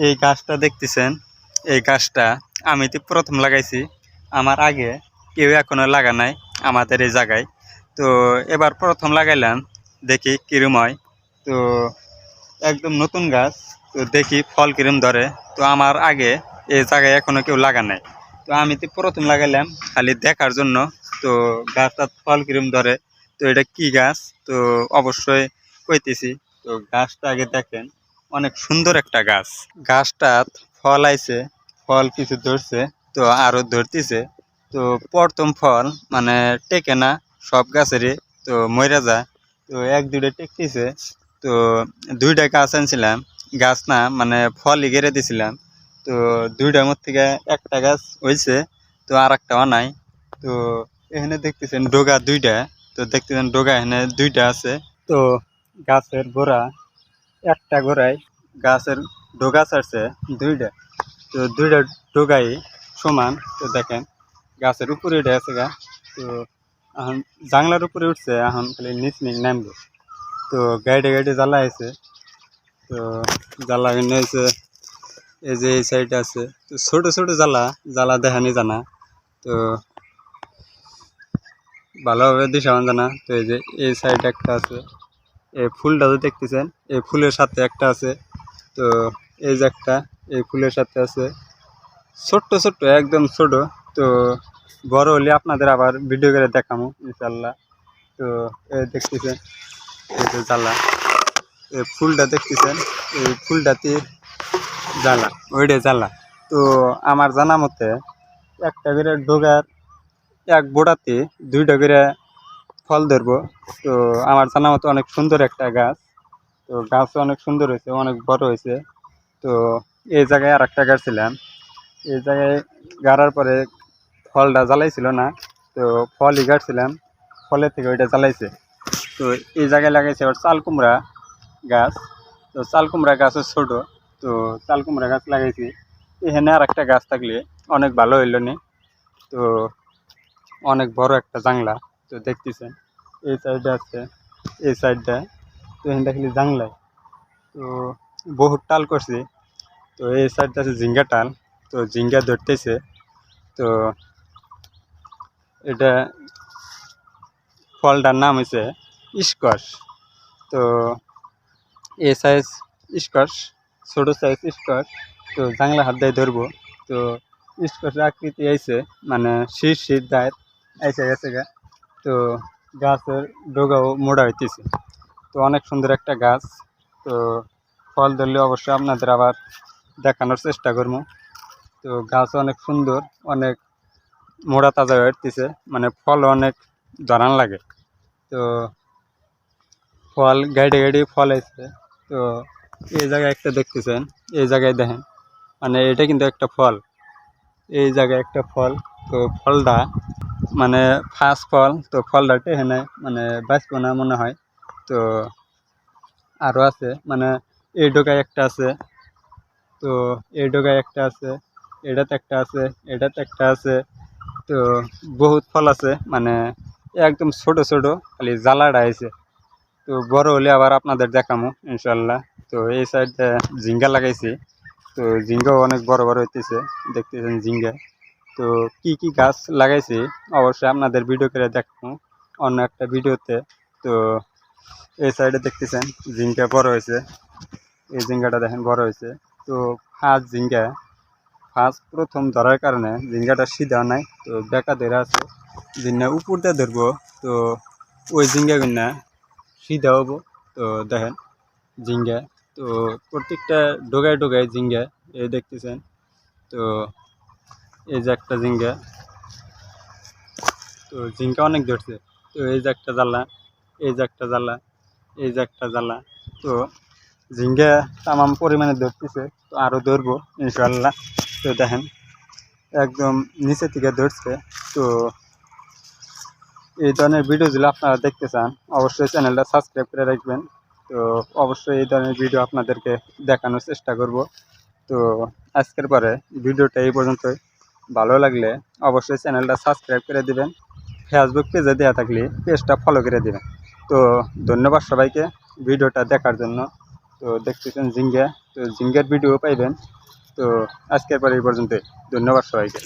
এই গাছটা দেখতেছেন, এই গাছটা আমি তো প্রথম লাগাইছি। আমার আগে কেউ এখনো লাগা নাই আমাদের এই জায়গায়। তো এবার প্রথম লাগাইলাম, দেখি কিরম হয়। তো একদম নতুন গাছ, তো দেখি ফল কিরম ধরে। তো আমার আগে এই জায়গায় এখনো কেউ লাগা নাই। তো আমি তো প্রথম লাগাইলাম খালি দেখার জন্য। তো গাছটা ফল কিরম ধরে, তো এটা কি গাছ, তো অবশ্যই কইতেছি। তো গাছটা আগে দেখেন, অনেক সুন্দর একটা গাছ। গাছটা ফল আইছে, ফল কিছু ধরছে, তো আরো ধরতেছে। তো প্রথম ফল মানে টেকে না সব গাছেরই, তো মরে যায়। তো এক দুইটা টেকতেছে। তো দুইটা গাছ আনছিলাম, গাছ না মানে ফলই গেড়ে দিছিলাম। তো দুইটার মধ্যে থেকে একটা গাছ হয়েছে, তো আর একটাও নাই। তো এখানে দেখতেছেন ডোগা দুইটা, তো দেখতেছেন ডোগা এখানে দুইটা আছে। তো গাছের গোড়া, একটা গোড়ায় গাছের ডোগা ছাড়ছে দুইটা। তো দুইটা ডোগাই সমান। তো দেখেন গাছের উপরে উঠে আছে গা। তো এখন জাংলার উপরে উঠছে, এখন খালি নিচ নিচ নামবে। তো গাইডে গাইডে জ্বালা আছে। তো জ্বালা এনে হয়েছে, এই যে এই সাইডে আছে। তো ছোট ছোট জ্বালা, জ্বালা দেখানি জানা। তো ভালোভাবে দিশামান জানা। তো এই যে এই সাইডে একটা আছে, এই ফুলটা তো দেখতেছেন, এই ফুলের সাথে একটা আছে। তো এই যে একটা, এই ফুলের সাথে আছে। ছোট্ট ছোট্ট, একদম ছোট। তো বড় হলে আপনাদের আবার ভিডিও করে দেখাবো ইনশাল্লাহ। তো এই দেখতেছেন, এই যে জ্বালা, এই ফুলটা দেখতেছেন, এই ফুলটাতে জ্বালা, ওইটা জ্বালা। তো আমার জানা মতে একটা করে ডোগার এক বোড়াতে দুইটা করে ফল ধরবো। তো আমার জানা মতো অনেক সুন্দর একটা গাছ। তো গাছও অনেক সুন্দর হয়েছে, অনেক বড় হয়েছে। তো এই জায়গায় আর একটা গাছছিলাম, এই জায়গায় গাড়ার পরে ফলটা জ্বালাইছিল না। তো ফলই গাড়ছিলাম, ফলের থেকে ওইটা জ্বালাইছে। তো এই জায়গায় লাগাইছে আবার চাল কুমড়া গাছ। তো চাল কুমড়া গাছও ছোট। তো চাল কুমড়া গাছ লাগাইছি। এখানে আর একটা গাছ থাকলে অনেক ভালো হইল নি। তো অনেক বড় একটা জাংলা, তো দেখতেছেন এই সাইডে আছে, এই সাইডটা। তো এখানটা খালি জাংলায়। তো বহুত টাল করছি। তো এই সাইডটা আছে ঝিঙ্গা টাল, তো ঝিঙ্গা ধরতেছে। তো এটা ফলটার নাম হয়েছে স্কোয়াশ। তো এ সাইজ স্কোয়াশ, ছোটো সাইজ স্কোয়াশ। তো জাংলা হাত দিয়ে ধরবো। তো স্কোয়াশের আকৃতি আইছে, মানে শীত শীত দায়ের আইসে গেছে গা। তো গাছের ডোগাও মোড়া হইতেছে। তো অনেক সুন্দর একটা গাছ। তো ফল ধরলে অবশ্যই আপনাদের আবার দেখানোর চেষ্টা করবো। তো গাছ অনেক সুন্দর, অনেক মোড়া তাজা হইতেছে, মানে ফল অনেক দাঁড়ান লাগে। তো ফল গাইডে গাইডে ফল আছে। তো এই জায়গায় একটা দেখতেছেন, এই জায়গায় দেখেন, মানে এটা কিন্তু একটা ফল, এই জায়গায় একটা ফল। তো ফলটা মানে ফার্স্ট ফল। তো ফলটা এখানে মানে বাঁচবো না মনে হয়। তো আরও আছে, মানে এই ডোকায় একটা আছে। তো এই ডোকায় একটা আছে, এটাতে একটা আছে, এটাতে একটা আছে। তো বহুত ফল আছে, মানে একদম ছোট ছোট, খালি জ্বালাটা আছে। তো বড় হলে আবার আপনাদের দেখামো ইনশাল্লাহ। তো এই সাইডে ঝিঙ্গা লাগাইছি। তো ঝিঙ্গাও অনেক বড় বড় হইতেছে, দেখতেছেন ঝিঙ্গা। তো কি কি গাছ লাগাইছি অবশ্যই আপনাদের ভিডিও করে দেখাবো অন্য একটা ভিডিওতে। তো এই সাইডে দেখতেছেন ঝিঙ্গা বড় হয়েছে, এই ঝিঙ্গাটা দেখেন বড় হয়েছে। তো ফার্স্ট ঝিঙ্গা, ফার্স্ট প্রথম ধরার কারণে ঝিঙ্গাটা সিধা নাই, তো বেকা ধরে আছে। ঝিঙ্গা উপর দিয়ে ধরবো, তো ওই ঝিঙ্গা কিনা সিধা হবো। তো দেখেন ঝিঙ্গা, তো প্রত্যেকটা ডোগায় ডোগায় ঝিঙ্গা, এই দেখতেছেন। তো এই যে একটা ঝিঙ্গা, তো ঝিঙ্গা অনেক ধরছে। তো এই যে একটা জ্বালা, এই যে একটা জ্বালা, এই যে একটা জ্বালা। তো ঝিঙ্গা তামাম পরিমাণে ধরতেছে, তো আরও ধরবো ইনশাল্লাহ। তো দেখেন একদম নিচে থেকে ধরছে। তো এই ধরনের ভিডিওগুলো আপনারা দেখতে চান অবশ্যই চ্যানেলটা সাবস্ক্রাইব করে রাখবেন। তো অবশ্যই এই ধরনের ভিডিও আপনাদেরকে দেখানোর চেষ্টা করব। তো আজকের পরে ভিডিওটা এই পর্যন্তই। ভালো লাগলে অবশ্যই চ্যানেলটা সাবস্ক্রাইব করে দিবেন। ফেসবুক পেজে দেওয়া থাকলে পেজটা ফলো করে দিবেন। তো ধন্যবাদ সবাইকে ভিডিওটা দেখার জন্য। তো দেখতেছেন ঝিঙ্গা। তো ঝিঙ্গার ভিডিও পাইবেন। তো আজকের পরে এই পর্যন্ত, ধন্যবাদ সবাইকে।